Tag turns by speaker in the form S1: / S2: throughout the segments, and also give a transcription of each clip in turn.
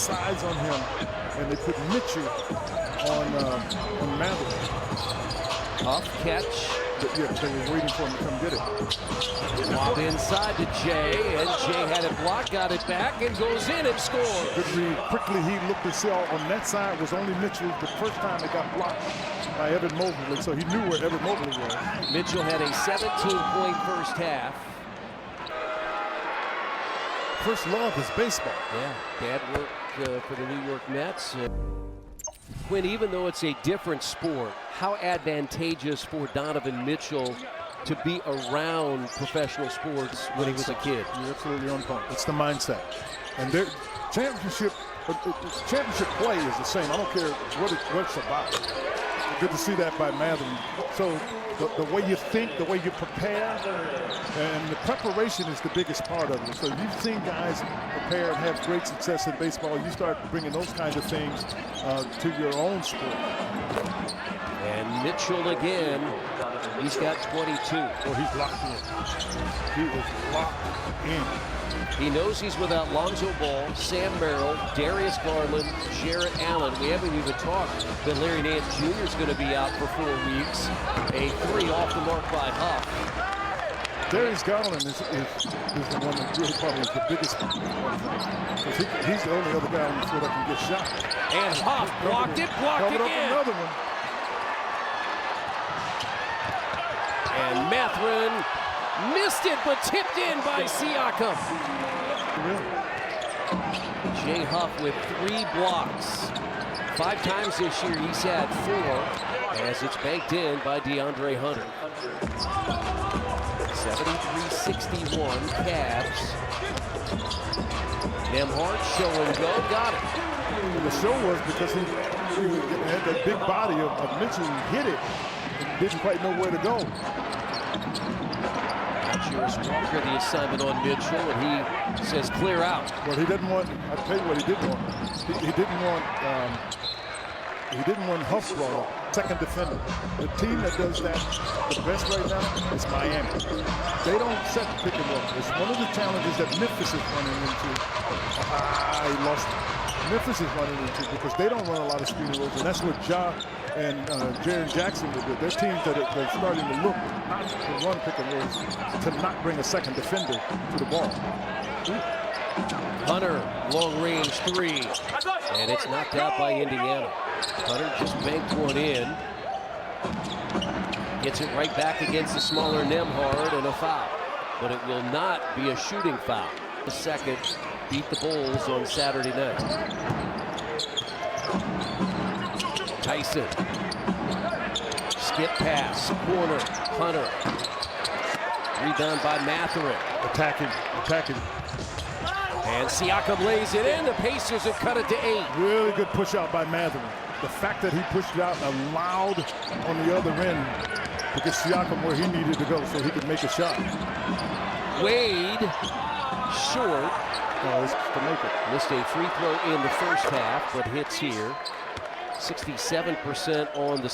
S1: size on him, and they put Mitchell on Matherin.
S2: Tough catch.
S1: But yeah, they were waiting for him to come get it.
S2: Lob inside to Jay, and Jay had it blocked, got it back, and goes in and scores.
S1: Good read. Quickly, he looked to see on that side was only Mitchell. The first time it got blocked by Evan Mobley, so he knew where Evan Mobley was.
S2: Mitchell had a 17-point first half.
S1: First love is baseball.
S2: Yeah, bad work for the New York Mets. Quinn, even though it's a different sport, how advantageous for Donovan Mitchell to be around professional sports when he was a kid?
S1: You're absolutely on point. It's the mindset. And their championship play is the same. I don't care what it's about. Good to see that by Matherin. So the way you think, the way you prepare, and the preparation is the biggest part of it. So you've seen guys prepare and have great success in baseball. You start bringing those kinds of things to your own sport.
S2: And Mitchell again, he's got 22.
S1: Oh, he's locked in. He is locked in.
S2: He knows he's without Lonzo Ball, Sam Merrill, Darius Garland, Jarrett Allen. We haven't even talked that Larry Nance Jr. is going to be out for 4 weeks. A 3 off the mark by Huff.
S1: Darius Garland is the one that really probably is the biggest one. Because he's the only other guy on the floor that can get shot.
S2: And Huff blocked it, blocked again.
S1: Another one.
S2: And Matherin missed it, but tipped in by Siakam. Jay Huff with 3 blocks. 5 times this year he's had 4, as it's banked in by DeAndre Hunter. 73-61 Cavs. Nembhard, show and go, got it.
S1: And the show was because he had that big body of Mitchell. He hit it and didn't quite know where to go.
S2: Juris Walker the assignment on Mitchell, and he says clear out.
S1: Well, he didn't want. I'll tell you what he didn't want. He didn't want Huff ball, second defender. The team that does that the best right now is Miami. They don't set the pick and roll. It's one of the challenges that Memphis is running into. He lost it. Memphis is running into because they don't run a lot of screen rolls, and that's what Ja and Jaren Jackson will do. They're teams that are starting to look not to run pick and rolls, to not bring a second defender to the ball.
S2: Hunter, long range 3, and it's knocked out by Indiana. Hunter just banked one in. Gets it right back against the smaller Nembhard, and a foul. But it will not be a shooting foul. The second beat the Bulls on Saturday night. Tyson. Skip pass, corner, Hunter. Rebound by Matherin.
S1: Attacking.
S2: And Siakam lays it in. The Pacers have cut it to 8.
S1: Really good push out by Matherin. The fact that he pushed it out and allowed on the other end to get Siakam where he needed to go so he could make a shot.
S2: Wade, short.
S1: Oh, it's to make it.
S2: Missed a free throw in the first half, but hits here. 67% on the...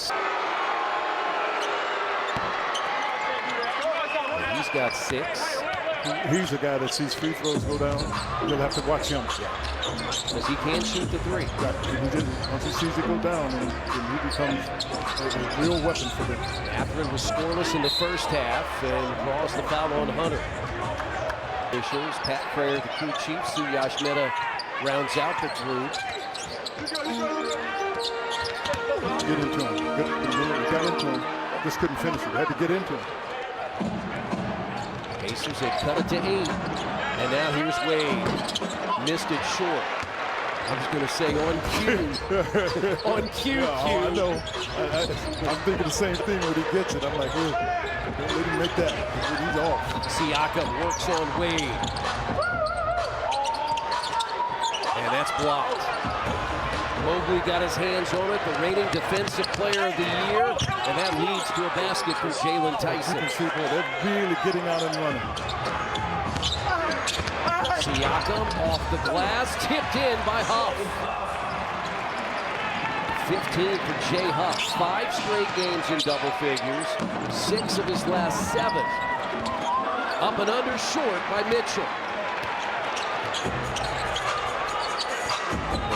S2: And he's got 6.
S1: He's a guy that sees free throws go down. You'll have to watch him.
S2: Because he can shoot the 3.
S1: Once he sees it go down, and he becomes a real weapon for them.
S2: Matherin was scoreless in the first half and draws the foul on Hunter. Officials, Pat Frayer, the crew chief, Suyash Mehta rounds out the group.
S1: Get into him. Got into him. Just couldn't finish it. Had to get into him.
S2: Pacers had cut it to 8. And now here's Wade. Missed it short. I was going to say on cue. On cue.
S1: I know. I'm thinking the same thing when he gets it. I'm like, don't let him make that. He's off.
S2: Siakam works on Wade. And that's blocked. Mobley got his hands on it, the reigning defensive player of the year, and that leads to a basket for Jalen Tyson.
S1: You can see, boy, they're really getting out and running.
S2: Siakam off the glass, tipped in by Huff. 15 for Jay Huff. 5 straight games in double figures. 6 of his last 7. Up and under short by Mitchell.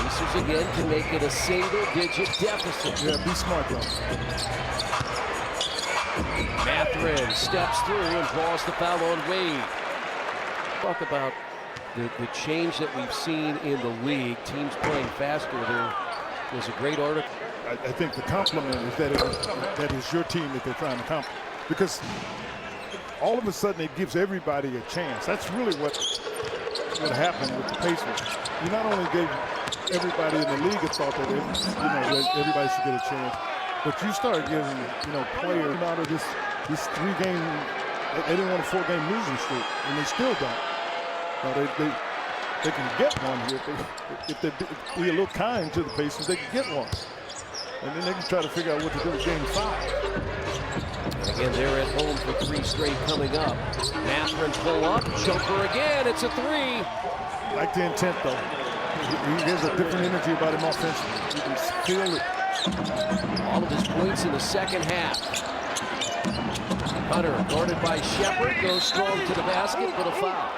S2: Pacers again can make it a single-digit deficit.
S1: Yeah, be smart, though.
S2: Mathurin steps through and draws the foul on Wade. Talk about the change that we've seen in the league, teams playing faster. There was a great article.
S1: I think the compliment is that is your team that they're trying to compliment. Because all of a sudden it gives everybody a chance. That's really what happened with the Pacers. You not only gave everybody in the league a thought that everybody should get a chance, but you started giving players out of this 3-game. They didn't want a 4-game losing streak, and they still don't. They can get one here if they be a little kind to the Pacers. They can get one, and then they can try to figure out what to do with Game 5.
S2: Again, they're at home for 3 straight coming up. Mathurin pull up, jumper again. It's a 3.
S1: I like the intent, though. He has a different energy about him offensively. You can feel it.
S2: All of his points in the second half. Hunter, guarded by Shepard, goes strong to the basket, but a foul.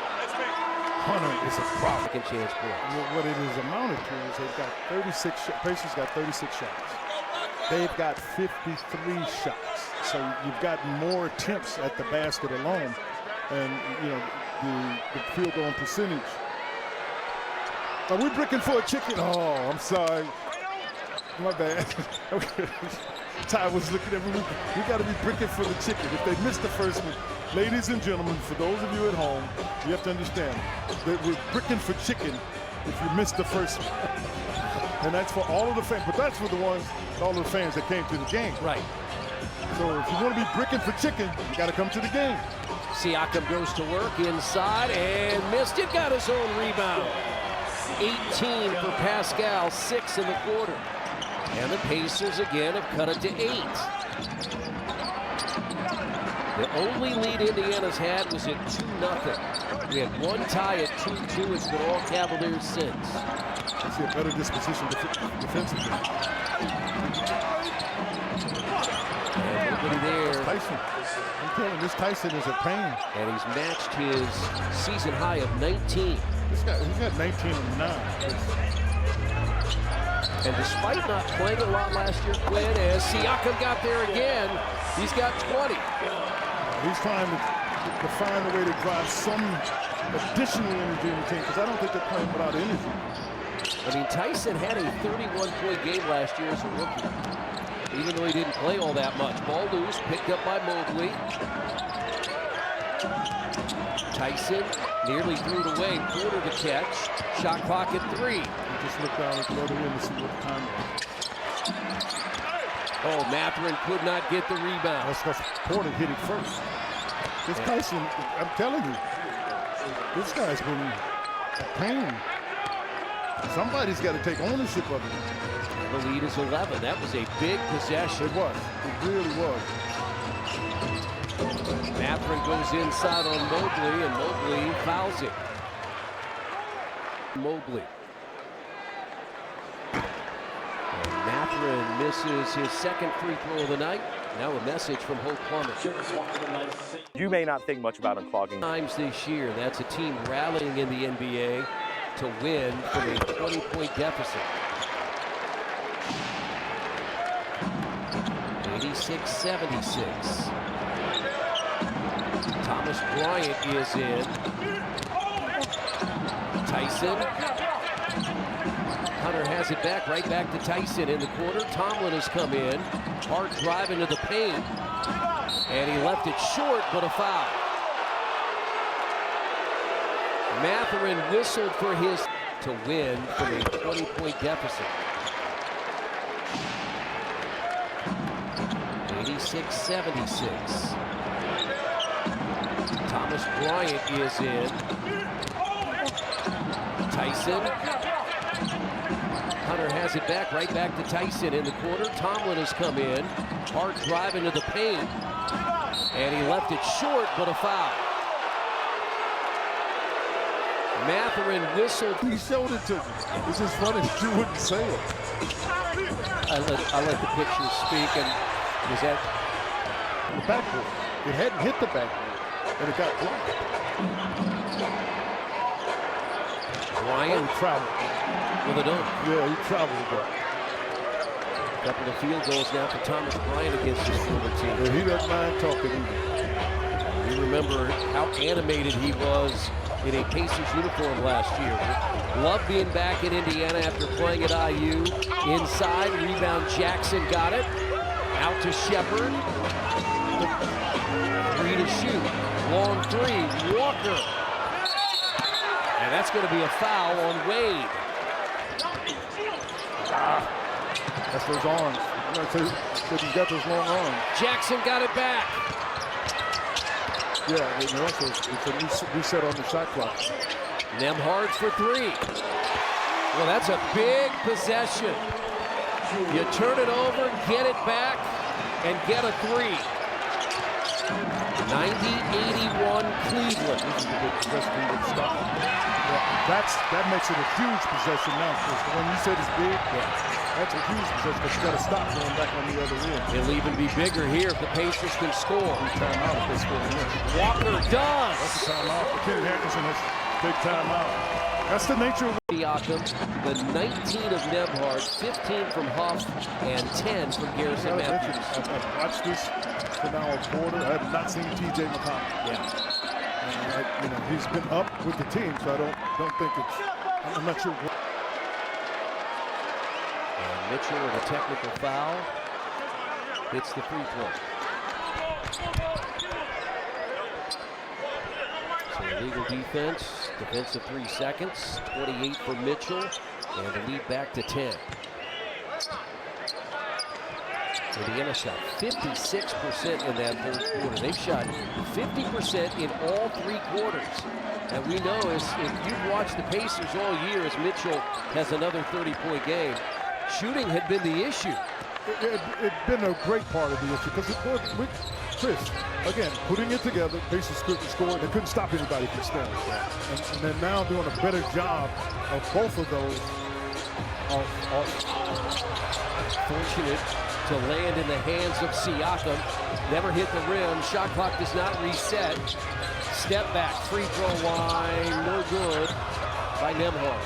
S1: Hunter is a problem.
S2: Second chance point.
S1: What it is amounted to is they've got 36 shots. Pacers got 36 shots. They've got 53 shots. So you've got more attempts at the basket alone. And, the field goal percentage. Are we bricking for a chicken? Oh, I'm sorry. My bad. Okay. Ty was looking at me. We got to be bricking for the chicken. If they missed the first one, ladies and gentlemen, for those of you at home, you have to understand that we're bricking for chicken if you missed the first one. And that's for all of the fans. But that's for all of the fans that came to the game.
S2: Right.
S1: So if you want to be bricking for chicken, you got to come to the game.
S2: Siakam goes to work inside and missed it. Got his own rebound. 18 for Pascal, 6 in the quarter. And the Pacers again have cut it to 8. The only lead Indiana's had was at 2-0. We had one tie at 2-2. It's been all Cavaliers since.
S1: I see a better disposition defensively.
S2: And nobody there.
S1: Tyson. I'm telling you, this Tyson is a pain.
S2: And he's matched his season high of 19.
S1: He's got 19 and 9.
S2: And despite not playing a lot last year, Quinn, as Siakam got there again, he's got 20.
S1: He's trying to find a way to drive some additional energy in the team, because I don't think they're playing without energy.
S2: I mean, Tyson had a 31-point game last year as a rookie, even though he didn't play all that much. Ball loose, picked up by Mobley. Tyson nearly threw it away, quarter to catch. Shot clock at 3.
S1: He just looked down at the other end to see what time.
S2: Oh, Mathurin could not get the rebound.
S1: That's because Porter hit it first. This Tyson, I'm telling you, this guy's been a pain. Somebody's got to take ownership of it.
S2: The lead is 11. That was a big possession.
S1: It was. It really was.
S2: Mathurin goes inside on Mobley, and Mobley fouls it. Mobley. And Mathurin misses his second free throw of the night. Now a message from Hope Plummer.
S3: You may not think much about unclogging.
S2: Times this year, that's a team rallying in the NBA to win from a 20-point deficit. 86-76. Thomas Bryant is in. Tyson. Hunter has it back, right back to Tyson in the corner. Tomlin has come in. Hard drive into the paint. And he left it short, but a foul. Mathurin whistled for his to win from a 20-point deficit. 86-76. Thomas Bryant is in. Tyson. Hunter has it back, right back to Tyson in the corner. Tomlin has come in. Hard drive into the paint. And he left it short, but a foul. Mathurin whistled.
S1: He showed it to me. It's just funny that you wouldn't say it.
S2: I let the picture speak, and was that
S1: the backboard? It hadn't hit the backboard, and it got blocked.
S2: Bryant?
S1: Tried it.
S2: with a dunk.
S1: Yeah, he traveled that.
S2: Couple of field goals now for Thomas Bryant against his former team.
S1: Yeah, he doesn't mind talking either.
S2: We remember how animated he was in a Pacers uniform last year. Loved being back in Indiana after playing at IU. Inside, rebound, Jackson got it. Out to Shepard. 3 to shoot. Long 3, Walker. And that's going to be a foul on Wade.
S1: That's those arms. I'm going to say he's got those long arms.
S2: Jackson got it back.
S1: Yeah, and also it's a reset on the shot clock.
S2: Nembhard for 3. Well, that's a big possession. You turn it over, get it back, and get a 3. 90-81 Cleveland.
S1: This is a good possession he would stop. Yeah, that makes it a huge possession now. When you said it's big, that's a huge possession, but you got to stop going back on the other end.
S2: It'll even be bigger here if the Pacers can score.
S1: Timeout if they score the next.
S2: Walker does.
S1: That's a timeout. Kenny Hankerson has big timeout. That's the nature of
S2: Siakam, the 19 of Nembhard, 15 from Huff, and 10 from Garrison Matthews.
S1: I've watched this for now a quarter. I have not seen T.J. McConnell.
S2: Yeah.
S1: And he's been up with the team, so I don't think it's. I'm not sure.
S2: And Mitchell with a technical foul hits the free throw. So illegal defense, defensive 3 seconds, 28 for Mitchell, and the lead back to 10. Indiana shot 56% in that third quarter. They've shot 50% in all 3 quarters. And we know if you've watched the Pacers all year as Mitchell has another 30-point game, shooting had been the issue.
S1: It's been a great part of the issue because with Chris, again, putting it together, Pacers couldn't score, and they couldn't stop anybody from scoring. And they're now doing a better job of both of those.
S2: Fortunate to land in the hands of Siakam. Never hit the rim. Shot clock does not reset. Step back, free throw line, no good by Nembhard.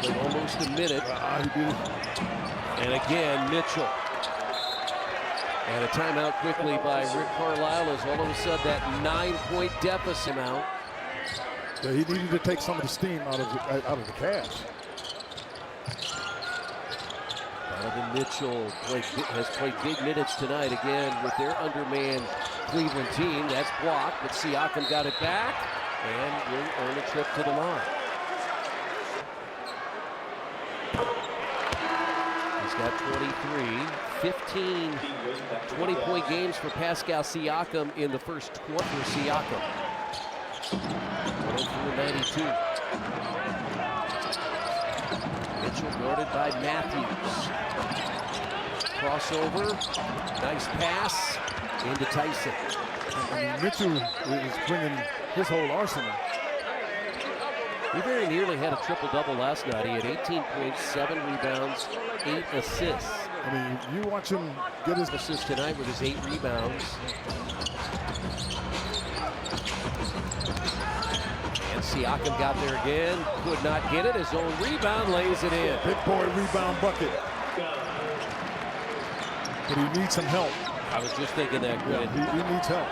S2: Played almost a minute. And again, Mitchell. And a timeout quickly by Rick Carlisle as all of a sudden that 9-point deficit out.
S1: Yeah, he needed to take some of the steam out of the Cavs.
S2: Donovan Mitchell has played big minutes tonight again with their undermanned Cleveland team. That's blocked, but Siakam got it back and will earn a trip to the line. He's got 23, 15 20-point games for Pascal Siakam in the first quarter. Siakam, 104-92. Mitchell guarded by Matthews. Crossover, nice pass into Tyson.
S1: Mitchell is bringing his whole arsenal.
S2: He very nearly had a triple-double last night. He had 18 points, 7 rebounds, 8 assists.
S1: I mean, you watch him get his
S2: assist tonight with his 8 rebounds. And Siakam got there again, could not get it. His own rebound lays it in.
S1: Big boy rebound bucket. But he needs some help.
S2: I was just thinking that, Glenn.
S1: Yeah, he needs help.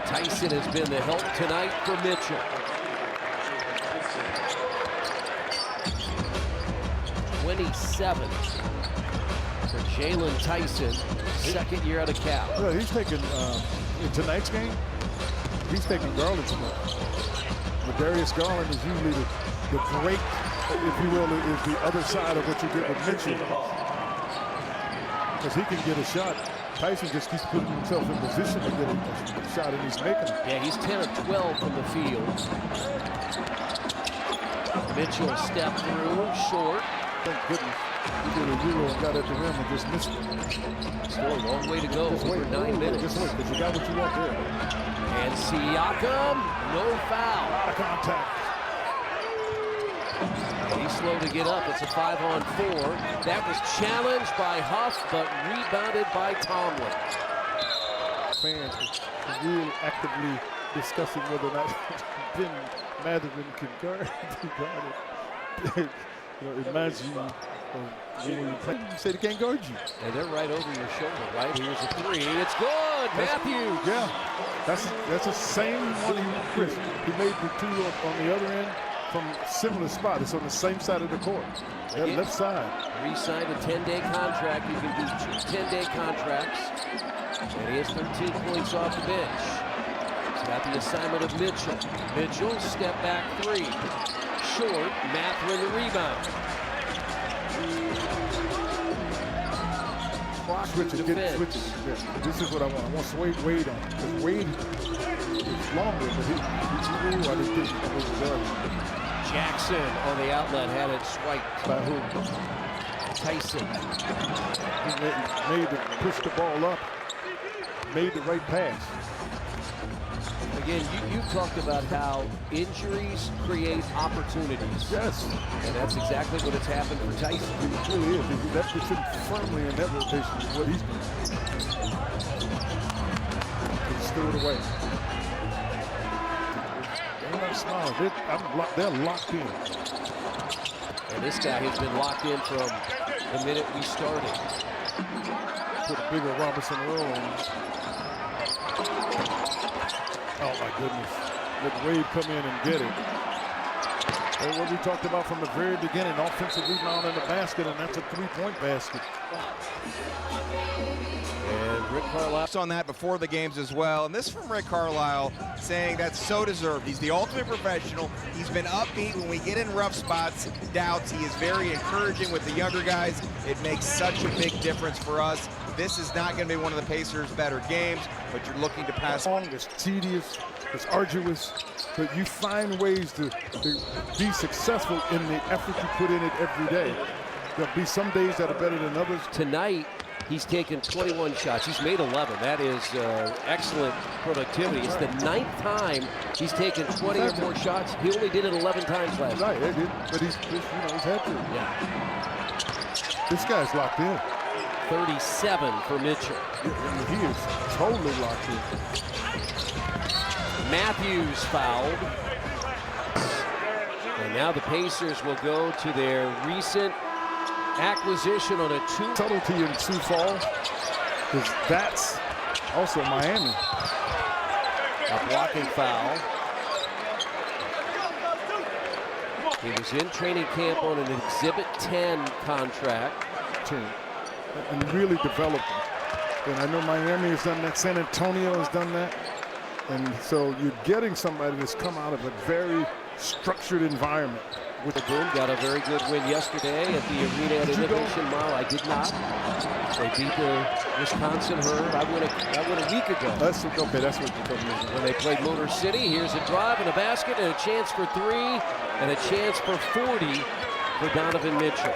S2: Tyson has been the help tonight for Mitchell. 27 for Jalen Tyson, second year out of Cal.
S1: Yeah, he's taking, in tonight's game, he's taking Garland's place. But Darius Garland is usually the break, if you will, is the other side of what you get with Mitchell. Because he can get a shot. Tyson just keeps putting himself in position to get a shot, and he's making it.
S2: Yeah, he's 10 of 12 from the field. Mitchell stepped through, short.
S1: Thank goodness. He did a Euro and got at the rim and just missed it.
S2: Still a long way to go,
S1: Just wait,
S2: 9 minutes.
S1: Just wait, because you got what you want there.
S2: And Siakam, no foul.
S1: A lot of contact.
S2: He's slow to get up. It's a 5-on-4. That was challenged by Huff, but rebounded by Tomlin.
S1: Fans are really actively discussing whether or not Ben Matherman can guard it. You know, it reminds you of when you play, you say they can't guard you.
S2: And they're right over your shoulder, right? Here's a three. It's good. Matthews.
S1: Yeah, that's the same one he made the two on the other end from a similar spot. It's on the same side of the court, that left side.
S2: Re-signed a 10-day contract. You can do 2 10-day contracts. And he has 13 points off the bench. He's got the assignment of Mitchell. Mitchell, step back three. Short, Mathurin the rebound.
S1: Switches, get switches. Yeah. This is what I want. I want Wade on. Because Wade is longer, but I just didn't.
S2: Jackson on the outlet had it swiped.
S1: By who?
S2: Tyson.
S1: He made to push the ball up. Made the right pass.
S2: Again, you talked about how injuries create opportunities.
S1: Yes.
S2: And that's exactly what has happened for Tyson.
S1: It really is. That puts him firmly in that rotation, what he's doing. He's threw it away. They're not smiling. They're locked in.
S2: And this guy has been locked in from the minute we started.
S1: Put a bigger Robinson Earl on. Oh my goodness. Let Wade come in and get it. And what we talked about from the very beginning, offensive rebound in the basket, and that's a three-point basket.
S4: And Rick Carlisle on that before the games as well. And this from Rick Carlisle saying that's so deserved. He's the ultimate professional. He's been upbeat when we get in rough spots, doubts. He is very encouraging with the younger guys. It makes such a big difference for us. This is not going to be one of the Pacers' better games, but you're looking to pass on.
S1: It's tedious, it's arduous, but you find ways to be successful in the effort you put in it every day. There'll be some days that are better than others.
S2: Tonight, he's taken 21 shots. He's made 11. That is excellent productivity. It's the 9th time he's taken 20 or more shots. He only did it 11 times last
S1: night. Right, but he's had to.
S2: Yeah.
S1: This guy's locked in.
S2: 37 for Mitchell.
S1: Yeah, he is totally locked in.
S2: Matthews fouled. And now the Pacers will go to their recent acquisition on a
S1: subtlety in Sioux Falls, because that's also Miami.
S2: A blocking foul. He was in training camp on an Exhibit 10 contract.
S1: And really developed them. And I know Miami has done that. San Antonio has done that. And so you're getting somebody that's come out of a very structured environment.
S2: With the Boom got a very good win yesterday at the arena at Innovation Mall. I did not. They beat the Wisconsin Herd. I went a week ago.
S1: That's okay. That's what you're talking about.
S2: When they played Motor City, here's a drive and a basket and a chance for 3 and a chance for 40 for Donovan Mitchell.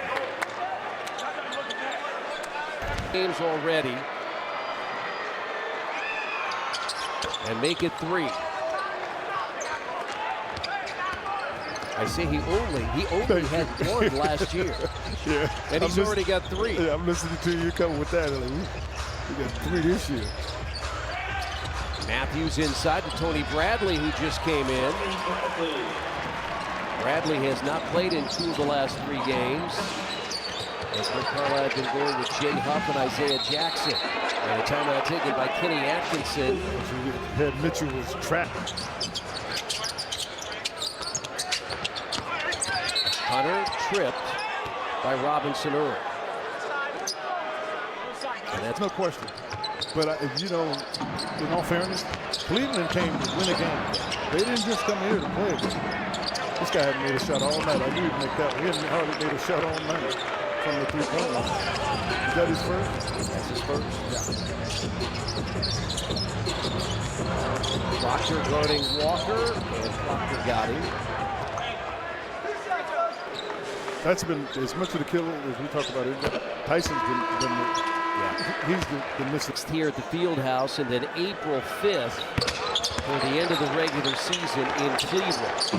S2: Games already. And make it 3. I say he only had 1 last year.
S1: Yeah.
S2: And he's already got 3.
S1: Yeah, I'm listening to you come with that. We got 3 this year.
S2: Matthews inside to Tony Bradley, who just came in. Bradley has not played in 2 of the last 3 games. As Rick Carlisle has been going with Jay Huff and Isaiah Jackson. And a timeout taken by Kenny Atkinson.
S1: Had Mitchell was trapped.
S2: Hunter tripped by Robinson Earl.
S1: And that's no question. But, you know, in all fairness, Cleveland came to win a game. They didn't just come here to play a game. This guy hadn't made a shot all night. I knew he'd make that. He hadn't hardly made a shot all night from the three-point line. Is that his first?
S2: That's his first.
S1: Yeah.
S2: Proctor guarding Walker, and Proctor got him.
S1: That's been as much of the killer as we talked about it. Tyson's been he's the missing.
S2: Here at the field house, and then April 5th for the end of the regular season in Cleveland.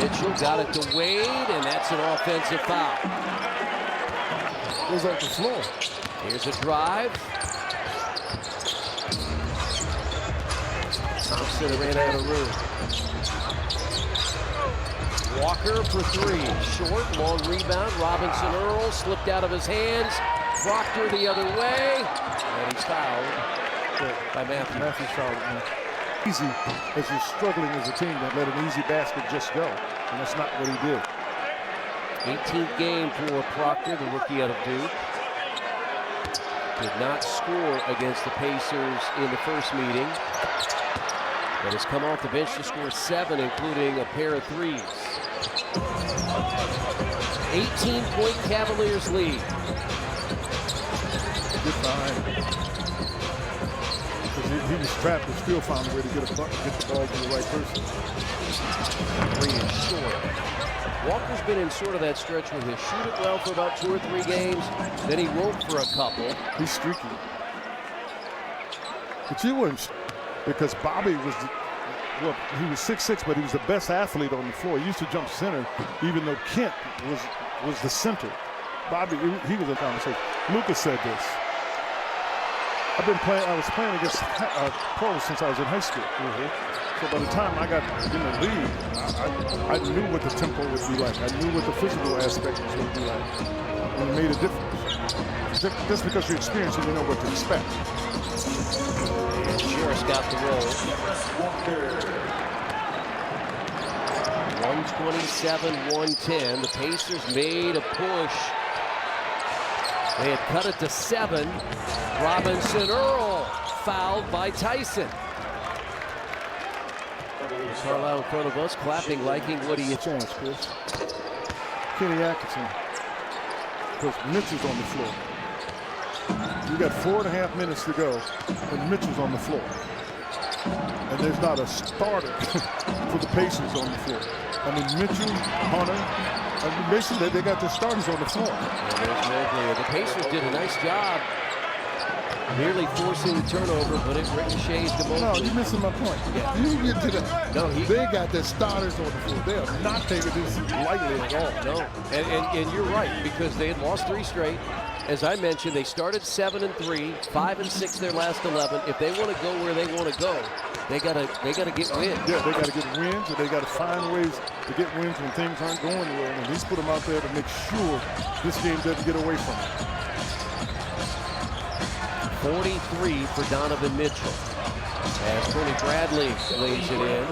S2: Mitchell got it to Wade, and that's an offensive foul.
S1: goes off the floor.
S2: Here's a drive. Thompson ran out of room. Walker for three. Short, long rebound. Robinson Earl slipped out of his hands. Proctor the other way. And he's fouled by Matthews.
S1: Matthews fouled. Easy, as you're struggling as a team, to let an easy basket just go. And that's not what he did.
S2: 18th game for Proctor, the rookie out of Duke. Did not score against the Pacers in the first meeting, but has come off the bench to score 7, including a pair of threes. 18-point Cavaliers lead.
S1: Good find. Because he was trapped and still found a way to get a bucket, get the ball to the right person.
S2: Three is short. Walker's been in sort of that stretch where he'll shoot it well for about 2 or 3 games, then he won't for a couple.
S1: He's streaky. But you weren't, because Bobby was, well, he was 6'6", but he was the best athlete on the floor. He used to jump center, even though Kent was the center. Bobby, he was a conversation. Lucas said this. I was playing against pros since I was in high school. So by the time I got in the league, I knew what the tempo would be like. I knew what the physical aspect was going to be like. And it made a difference. Just because you experience it, you know what to expect.
S2: And Sherris got the roll. 127-110. The Pacers made a push. They had cut it to 7. Robinson Earl fouled by Tyson. Carlisle in front of us, clapping, liking what he had.
S1: Chance, Chris. Kenny Atkinson. Because Mitchell's on the floor. You got 4.5 minutes to go, and Mitchell's on the floor. And there's not a starter for the Pacers on the floor. I mean, Mitchell, Hunter, I mean, basically they got their starters on the floor.
S2: And there's Mobley. The Pacers did a nice job nearly forcing the turnover, but it ricochets to Mobley.
S1: No, you're missing my point.
S2: Yeah.
S1: You get to that.
S2: No,
S1: they got their starters on the floor. They are not taking this lightly at all.
S2: No, and you're right, because they had lost 3 straight. As I mentioned, they started 7-3, 5-6 their last 11. If they want to go where they want to go, they gotta get wins.
S1: Yeah, they gotta get wins, and they gotta find ways to get wins when things aren't going well, and at least put them out there to make sure this game doesn't get away from them.
S2: 43 for Donovan Mitchell as Tony Bradley lays it in.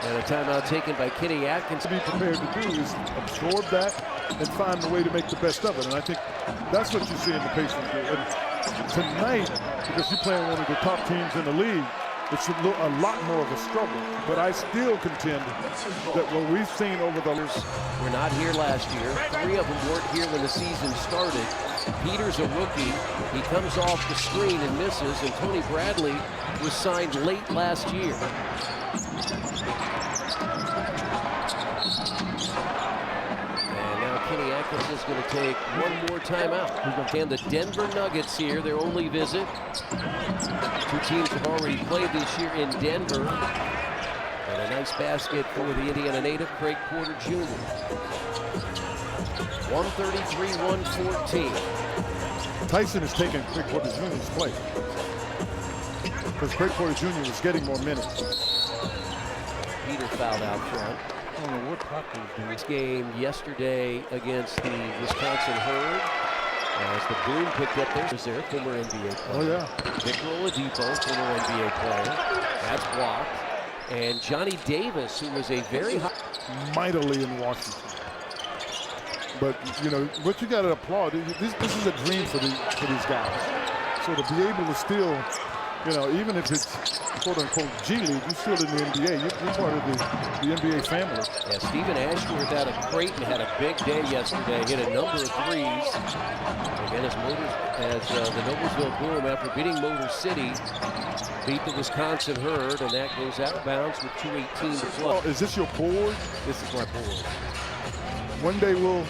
S2: And a timeout taken by Kenny Atkinson.
S1: To be prepared to do is absorb that and find a way to make the best of it. And I think that's what you see in the Pacers do. And tonight, because you're playing one of the top teams in the league, it's a lot more of a struggle. But I still contend that what we've seen over the years.
S2: Were not here last year. 3 of them weren't here when the season started. Peter's a rookie. He comes off the screen and misses, and Tony Bradley was signed late last year. And now Kenny Atkinson's going to take one more timeout. And the Denver Nuggets here, their only visit. 2 teams have already played this year in Denver. And a nice basket for the Indiana native, Craig Porter Jr. 133-114.
S1: Tyson is taking Craig Porter Jr.'s place because Craig Porter Jr. is getting more minutes.
S2: Peter fouled out front.
S1: I don't know what Proctor was doing.
S2: This game yesterday against the Wisconsin Herd, as the boom picked up there. Is there a former NBA player?
S1: Oh yeah.
S2: Victor Oladipo, former NBA player. That's blocked. And Johnny Davis, who was a very high.
S1: Mightily in Washington. But, you know, what you got to applaud, this is a dream for these guys. So to be able to still, you know, even if it's quote-unquote G League, you're still in the NBA. You're part of the NBA family.
S2: Yeah, Stephen Ashworth out of Creighton had a big day yesterday. Hit a number of threes. Again, as the Noblesville Boom, after beating Motor City, beat the Wisconsin Herd, and that goes out of bounds with 2:18 to play.
S1: Is this your board?
S2: This is my board.
S1: One day we'll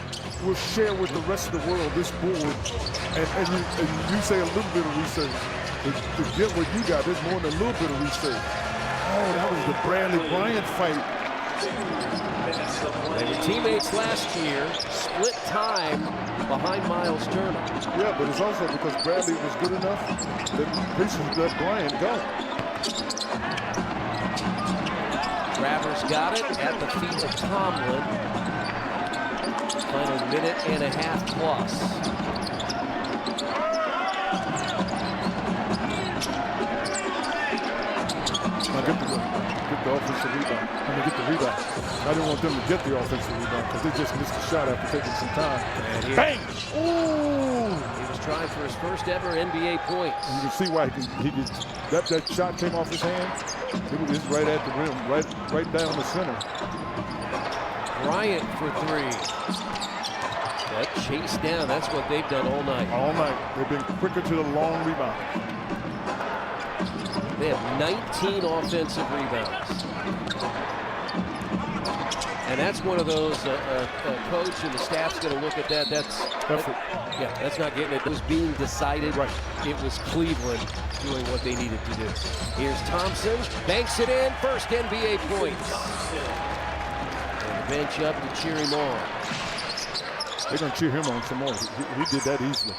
S1: share with the rest of the world this board, and you say a little bit of research. To get what you got, there's more than a little bit of research. Oh, that was the Bradley Bryant fight
S2: They were teammates last year, split time behind Miles Turner.
S1: Yeah, but it's also because Bradley was good enough that Pacers let Bryant go.
S2: Travers got it at the feet of Tomlin. Final minute and a half plus.
S1: Now get the offensive rebound. Get the rebound. I didn't want them to get the offensive rebound because they just missed a shot after taking some time. Bang! Ooh!
S2: He was trying for his first ever NBA points.
S1: And you can see why that shot came off his hand. It was just right at the rim, right down the center.
S2: Bryant for three. That chase down, that's what they've done all night.
S1: All night. They've been quicker to the long rebound.
S2: They have 19 offensive rebounds. And that's one of those, coach and the staff's going to look at that. That's not getting it. It was being decided.
S1: Right.
S2: It was Cleveland doing what they needed to do. Here's Thompson, banks it in, first NBA points. And the bench up to cheer him on.
S1: They're going to cheer him on some more. He did that easily.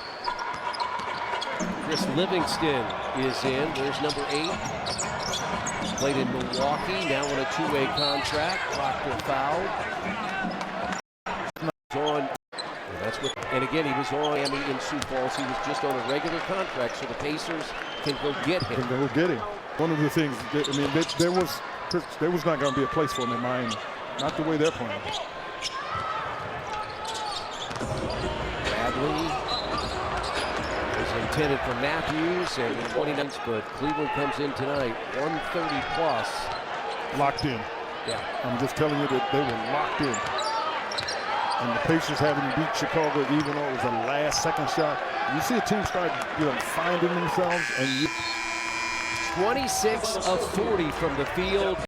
S2: Chris Livingston is in. There's number 8. Played in Milwaukee, now on a 2-way contract. Proctor fouled. And again, he was on Miami in Sioux Falls. He was just on a regular contract, so the Pacers can go get him.
S1: Can go get him. One of the things, there was not going to be a place for him in Miami. Not the way they're playing.
S2: Bradley was intended for Matthews and the 29th, but Cleveland comes in tonight, 130 plus.
S1: Locked in.
S2: Yeah.
S1: I'm just telling you that they were locked in. And the Pacers having beat Chicago, even though it was a last-second shot. You see a team start, finding themselves, and
S2: 26 of 40 from the field.